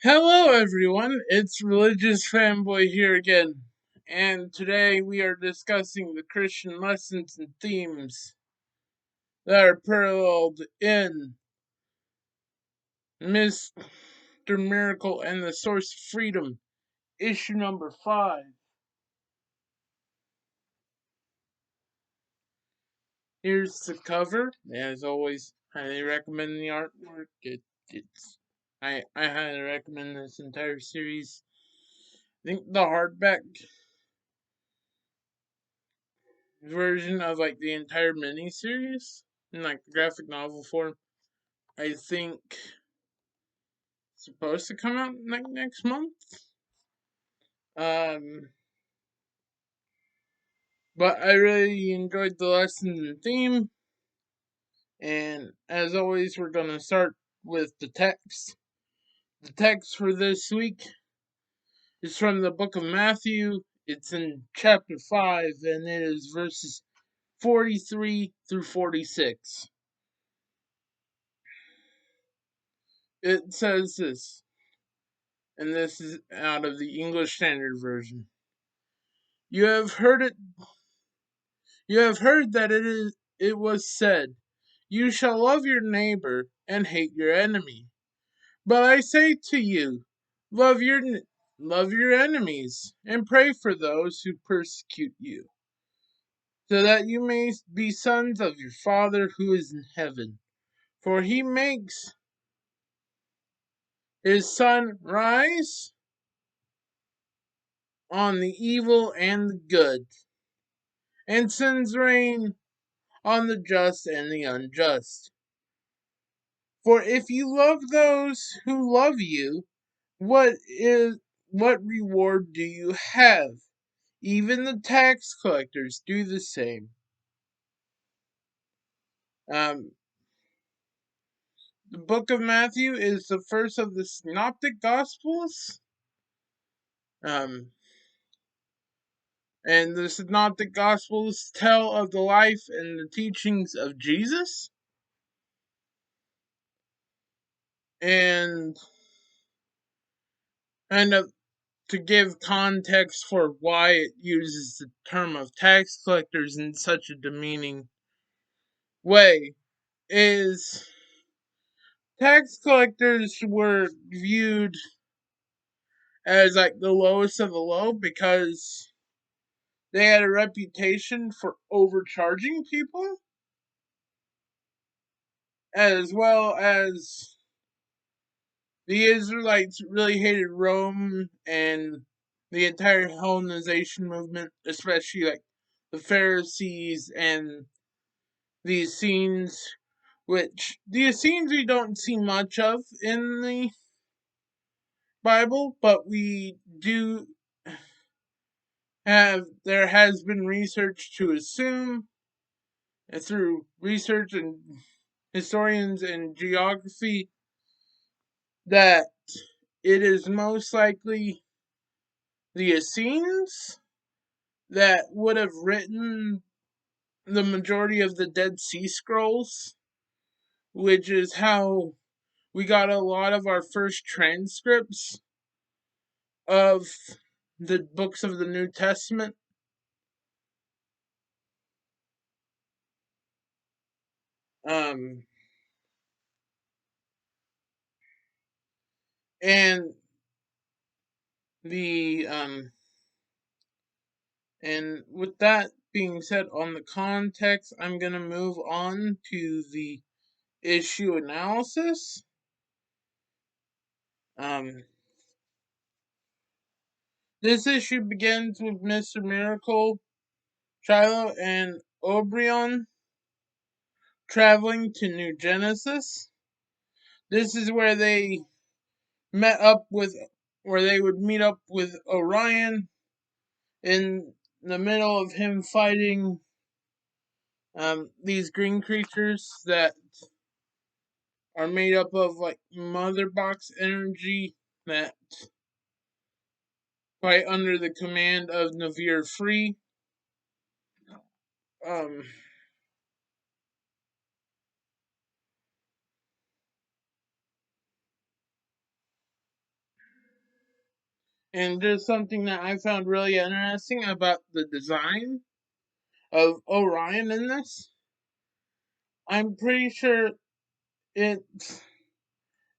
Hello, everyone. It's Religious Fanboy here again, and today we are discussing the Christian lessons and themes that are paralleled in Mr. Miracle and the Source of Freedom, issue number 5. Here's the cover. As always, highly recommend the artwork. I highly recommend this entire series. I think the hardback version of like the entire miniseries in like the graphic novel form, I think supposed to come out next month. Um, but I really enjoyed the lesson and theme, and as always, we're gonna start with the text. The text for this week is from the book of Matthew. It's in chapter 5, and it is verses 43 through 46. It says this, and this is out of the English Standard Version. You have heard it You have heard that it was said, you shall love your neighbor and hate your enemy. But I say to you, love your love your enemies and pray for those who persecute you, so that you may be sons of your Father who is in heaven. For he makes his sun rise on the evil and the good, and sends rain on the just and the unjust. For if you love those who love you, what is what reward do you have? Even the tax collectors do the same. Um, the book of Matthew is the first of the synoptic gospels. Um, and the synoptic gospels tell of the life and the teachings of Jesus. And kind of to give context for why it uses the term of tax collectors in such a demeaning way is tax collectors were viewed as like the lowest of the low because they had a reputation for overcharging people, as well as the Israelites really hated Rome and the entire Hellenization movement, especially like the Pharisees and the Essenes, which the Essenes we don't see much of in the Bible, but we do have there has been research to assume through research and historians and geography that it is most likely the Essenes that would have written the majority of the Dead Sea Scrolls, which is how we got a lot of our first transcripts of the books of the New Testament. Um, and the And with that being said on the context, I'm going to move on to the issue analysis. Um, this issue begins with Mr. Miracle, Shiloh, and Oberon traveling to New Genesis. This is met up with where they would meet up with Orion in the middle of him fighting these green creatures that are made up of like mother box energy that fight under the command of Navir Free. Um, And there's something that I found really interesting about the design of Orion in this. I'm pretty sure it's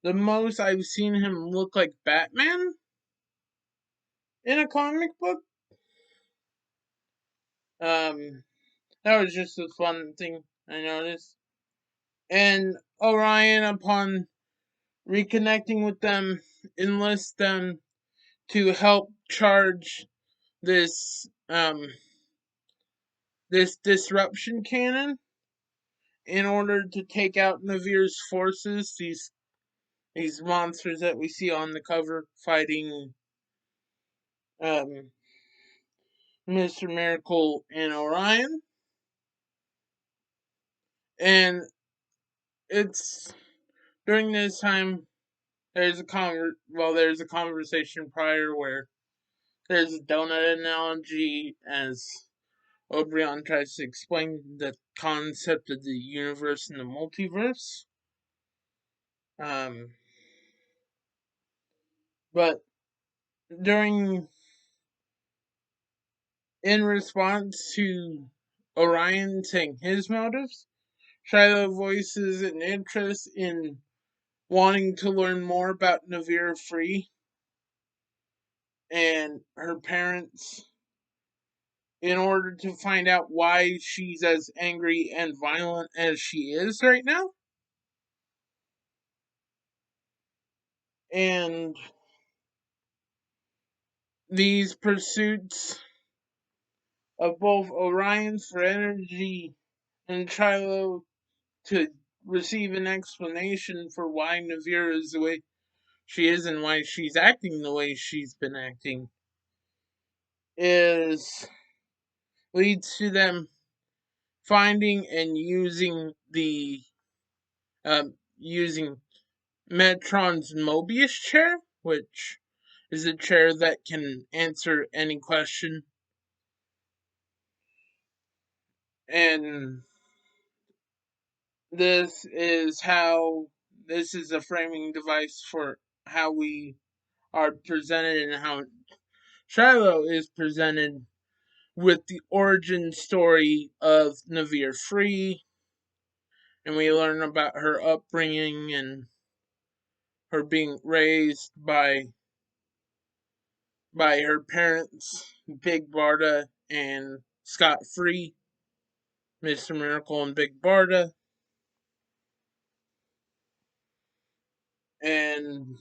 the most I've seen him look like Batman in a comic book. Um, that was just a fun thing I noticed. And Orion, upon reconnecting with them, enlists them to help charge this this disruption cannon in order to take out Navir's forces. These monsters that we see on the cover fighting um, Mr. Miracle and Orion, and it's during this time there's a conversation prior where there's a donut analogy as Oberon tries to explain the concept of the universe and the multiverse. Um, but during in response to Orion saying his motives, Shiloh voices an interest in wanting to learn more about Navira Free and her parents in order to find out why she's as angry and violent as she is right now. And these pursuits of both Orion for energy and Shiloh to receive an explanation for why Navira is the way she is and why she's acting the way she's been acting is leads to them finding and using Metron's Mobius chair, which is a chair that can answer any question. And this is how this is a framing device for how we are presented and how Shiloh is presented with the origin story of Navir Free, and we learn about her upbringing and her being raised by her parents, Big Barda and Scott Free, Mr. Miracle and Big Barda, and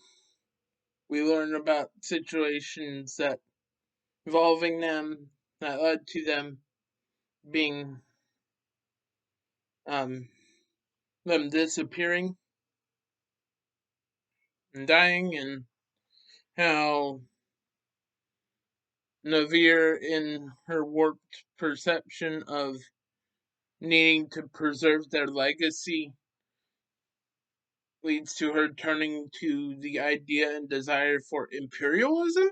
we learn about situations that involving them that led to them being um, them disappearing and dying, and how Navir, in her warped perception of needing to preserve their legacy, leads to her turning to the idea and desire for imperialism.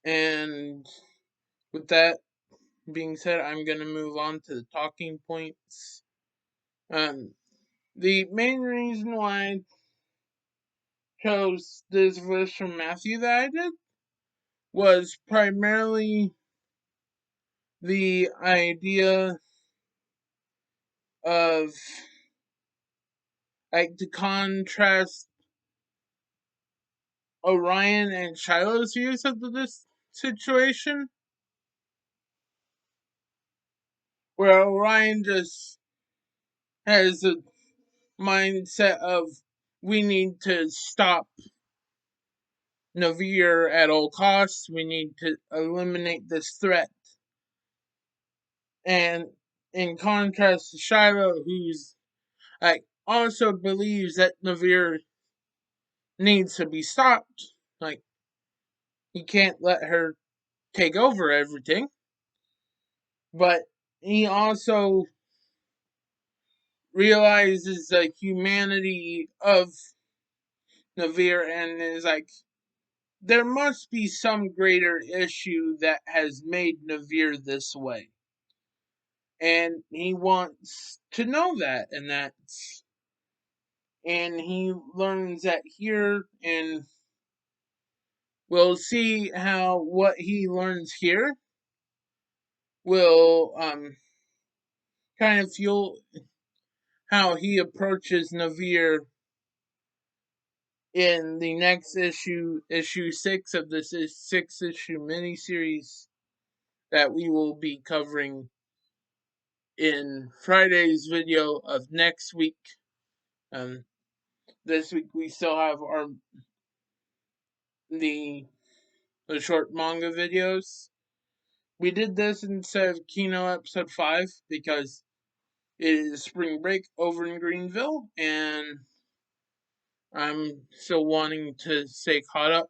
And with that being said, I'm going to move on to the talking points. Um, the main reason why I chose this verse from Matthew that I did was primarily the idea of like to contrast Orion and Shiloh's views of this situation, where Orion just has a mindset of we need to stop Navir at all costs. We need to eliminate this threat. And in contrast to Shiloh, who's like also believes that Navir needs to be stopped. Like he can't let her take over everything. But he also realizes the humanity of Navir and is like, there must be some greater issue that has made Navir this way. And he wants to know that, and that's and he learns that here, and we'll see how what he learns here will kind of fuel how he approaches Navir in the next issue, issue 6 of this 6-issue miniseries that we will be covering in Friday's video of next week. This week we still have the the short manga videos. We did this instead of Kino episode 5 because it is spring break over in Greenville, and I'm still wanting to stay caught up.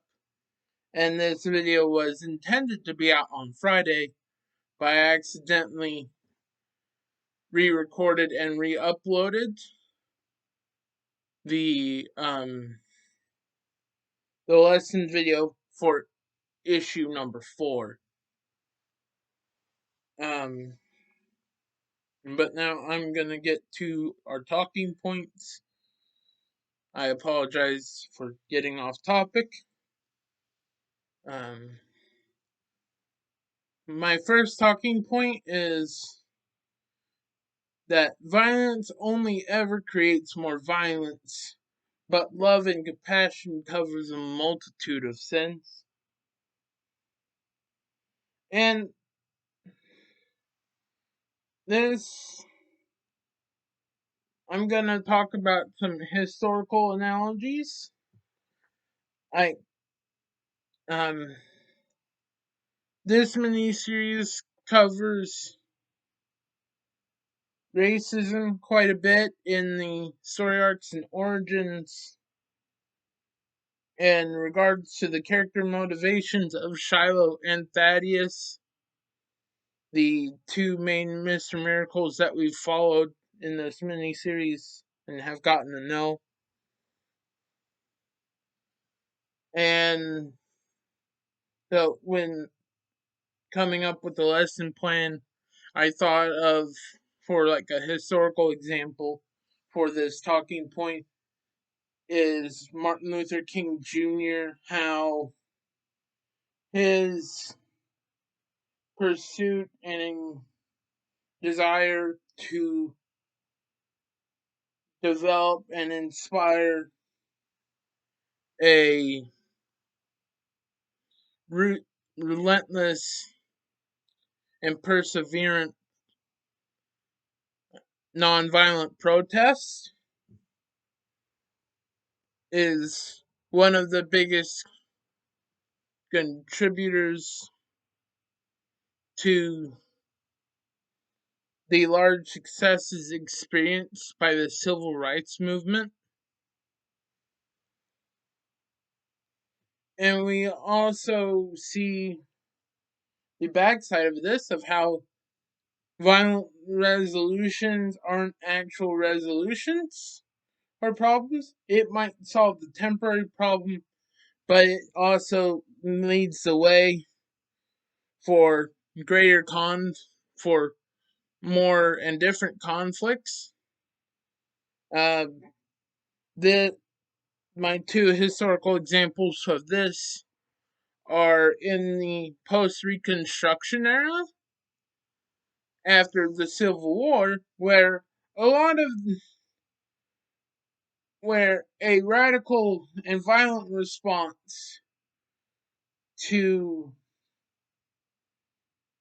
And this video was intended to be out on Friday, but I accidentally re-recorded and re-uploaded the lesson video for issue number 4. But now I'm gonna get to our talking points. I apologize for getting off topic. My first talking point is that violence only ever creates more violence, but love and compassion covers a multitude of sins. And this, I'm gonna talk about some historical analogies. Um, this miniseries covers racism quite a bit in the story arcs and origins in regards to the character motivations of Shiloh and Thaddeus, the two main Mr. Miracles that we've followed in this miniseries and have gotten to know. And so when coming up with the lesson plan, I thought of, for like a historical example for this talking point, is Martin Luther King Jr., how his pursuit and desire to develop and inspire a relentless and perseverant nonviolent protest is one of the biggest contributors to the large successes experienced by the civil rights movement. And we also see the backside of this, of how violent resolutions aren't actual resolutions or problems. It might solve the temporary problem, but it also leads the way for greater for more and different conflicts. The My two historical examples of this are in the post-Reconstruction era, after the Civil War, where a lot of where a radical and violent response to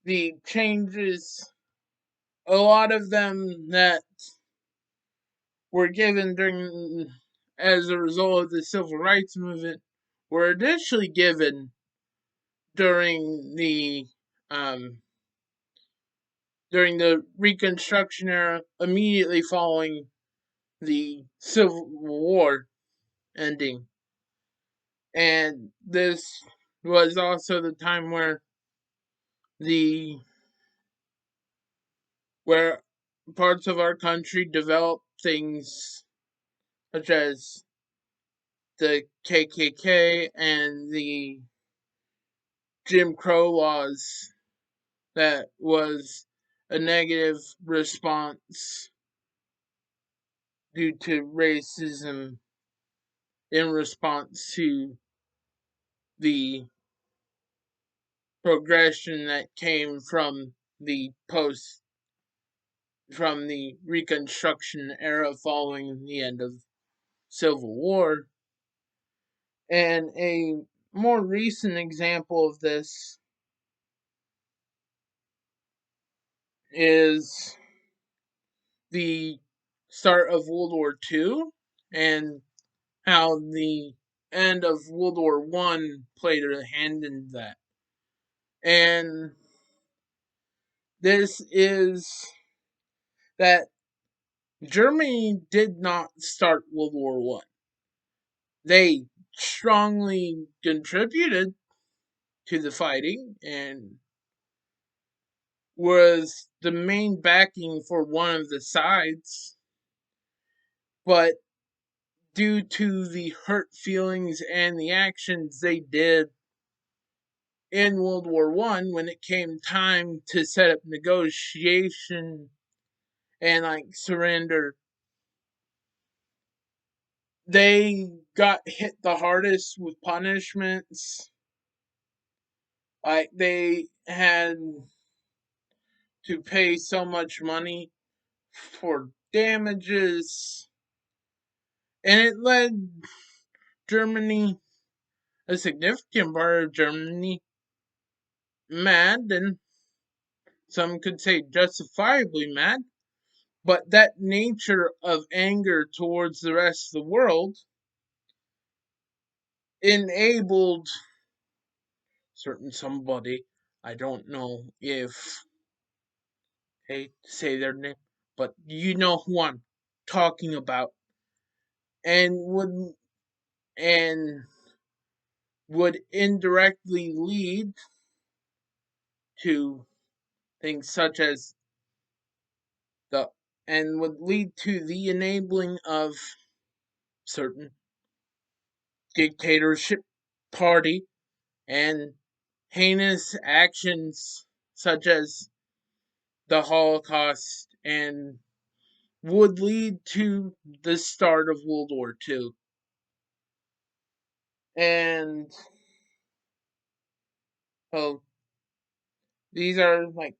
the changes, a lot of them that were given during as a result of the civil rights movement, were initially given during um, the Reconstruction era, immediately following the Civil War ending. And this was also the time the where parts of our country developed things such as the KKK and the Jim Crow laws, that was a negative response due to racism in response to the progression that came from the Reconstruction era following the end of Civil War. And a more recent example of this is the start of World War II and how the end of World War One played a hand in that. And this is that Germany did not start World War One. They strongly contributed to the fighting and was the main backing for one of the sides, but due to the hurt feelings and the actions they did in World War One, when it came time to set up negotiation and like surrender, they got hit the hardest with punishments. Like they had to pay so much money for damages, and it led Germany, a significant part of Germany, mad, and some could say justifiably mad. But that nature of anger towards the rest of the world enabled certain somebody, I don't know if hey say their name, but you know who I'm talking about, and and would indirectly lead to things such as the and would lead to the enabling of certain dictatorship party and heinous actions such as the Holocaust, and would lead to the start of World War II. And so these are like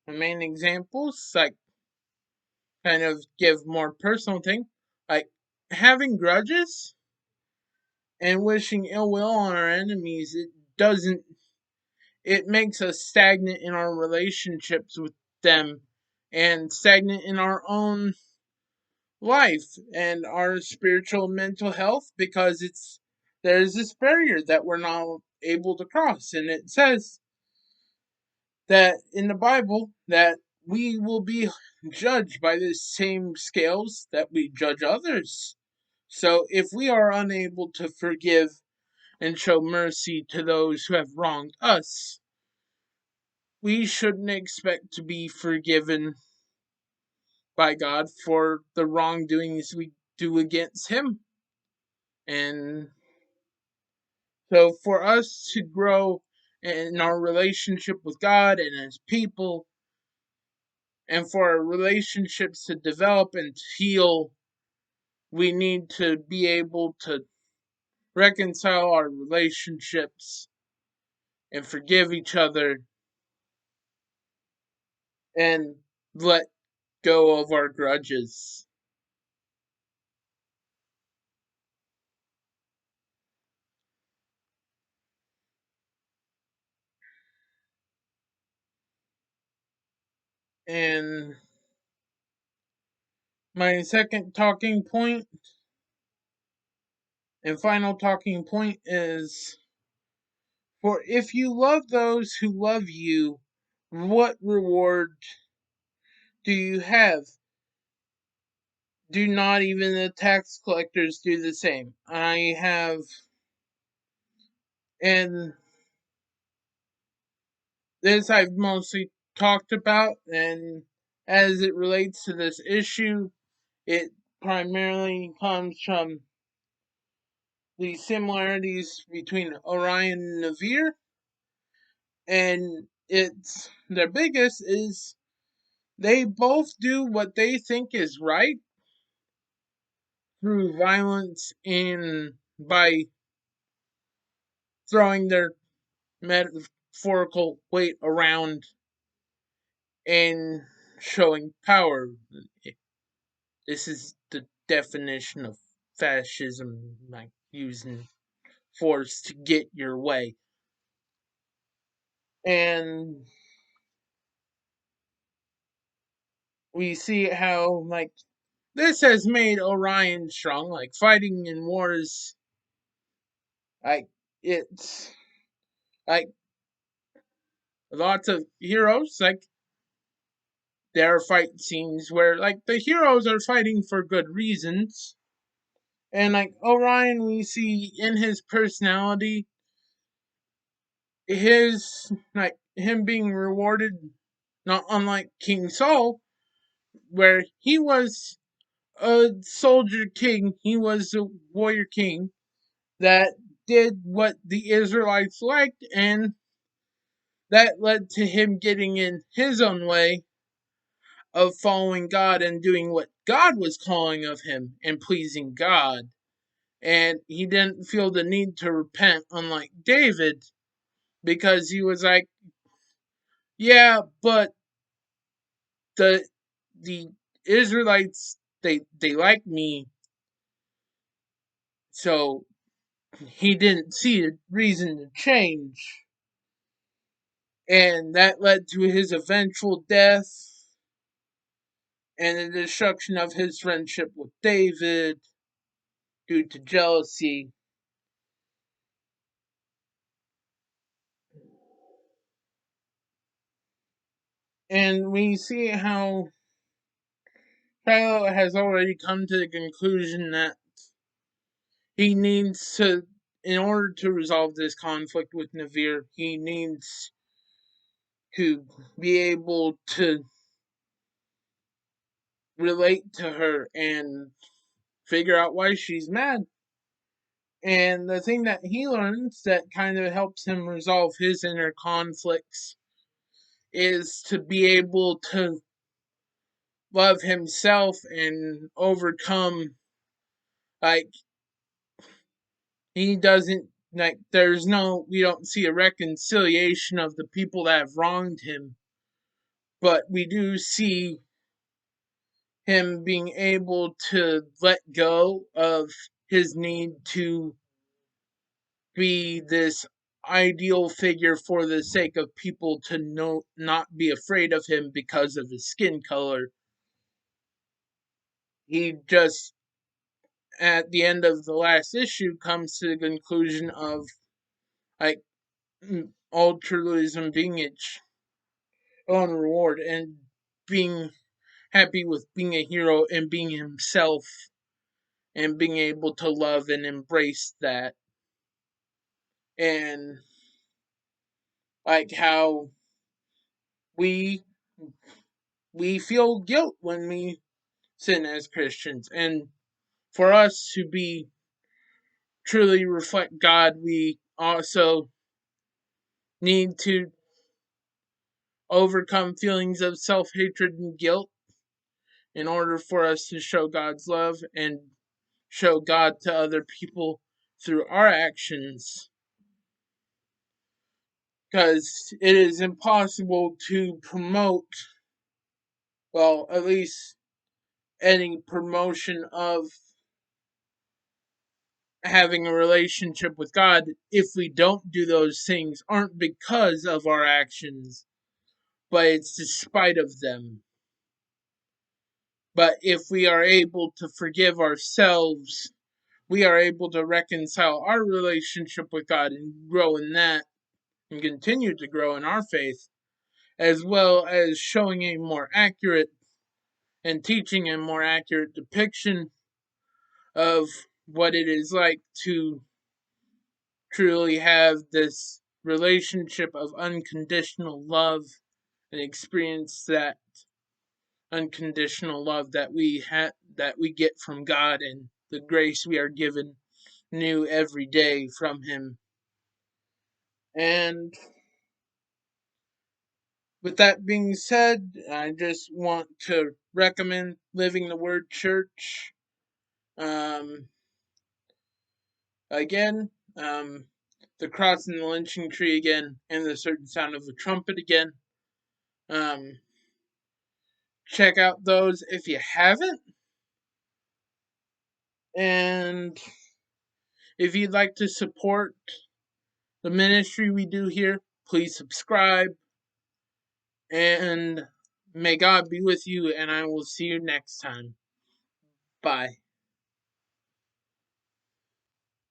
the main examples, like kind of give more personal thing. Like having grudges and wishing ill will on our enemies, doesn't it makes us stagnant in our relationships with them and stagnant in our own life and our spiritual and mental health, because there's this barrier that we're not able to cross. And it says that in the Bible that we will be judged by the same scales that we judge others. So if we are unable to forgive and show mercy to those who have wronged us, we shouldn't expect to be forgiven by God for the wrongdoings we do against Him. And so, for us to grow in our relationship with God and as people, and for our relationships to develop and heal, we need to be able to reconcile our relationships and forgive each other and let go of our grudges. And my second talking point and final talking point is, for if you love those who love you, what reward do you have? Do not even the tax collectors do the same? I have, and this I've mostly talked about, and as it relates to this issue, it primarily comes from the similarities between Orion and Navier, and it's their biggest is they both do what they think is right, through violence and by throwing their metaphorical weight around and showing power. This is the definition of fascism, like using force to get your way. And we see how, like, this has made Orion strong, like, fighting in wars, like, it's, like, lots of heroes, like, there are fight scenes where, like, the heroes are fighting for good reasons. And, like, Orion, we see in his personality, like, him being rewarded, not unlike King Saul, where he was a soldier king, he was a warrior king that did what the Israelites liked, and that led to him getting in his own way of following God and doing what God was calling of him and pleasing God. And he didn't feel the need to repent, unlike David, because he was like, yeah, but the the Israelites, they like me, so he didn't see a reason to change. And that led to his eventual death and the destruction of his friendship with David due to jealousy. And we see how Shiloh has already come to the conclusion that he needs to, in order to resolve this conflict with Navir, he needs to be able to relate to her and figure out why she's mad. And the thing that he learns that kind of helps him resolve his inner conflicts is to be able to love himself and overcome, like, he doesn't, like, there's no, we don't see a reconciliation of the people that have wronged him, but we do see him being able to let go of his need to be this ideal figure for the sake of people to not be afraid of him because of his skin color. He just, at the end of the last issue, comes to the conclusion of, like, altruism being its own reward and being happy with being a hero and being himself and being able to love and embrace that. And, like, how we we feel guilt when we sin as Christians, and for us to be truly reflect God, we also need to overcome feelings of self-hatred and guilt in order for us to show God's love and show God to other people through our actions, because it is impossible to promote, well, at least any promotion of having a relationship with God, if we don't do those things, aren't because of our actions, but it's despite of them. But if we are able to forgive ourselves, we are able to reconcile our relationship with God and grow in that and continue to grow in our faith, as well as showing a more accurate and teaching a more accurate depiction of what it is like to truly have this relationship of unconditional love and experience that unconditional love that we get from God and the grace we are given new every day from him. And with that being said, I just want to recommend Living the Word Church. Um, again, the cross and the lynching tree again, and the certain sound of a trumpet again. Check out those if you haven't. And if you'd like to support the ministry we do here, please subscribe. And may God be with you, and I will see you next time. Bye.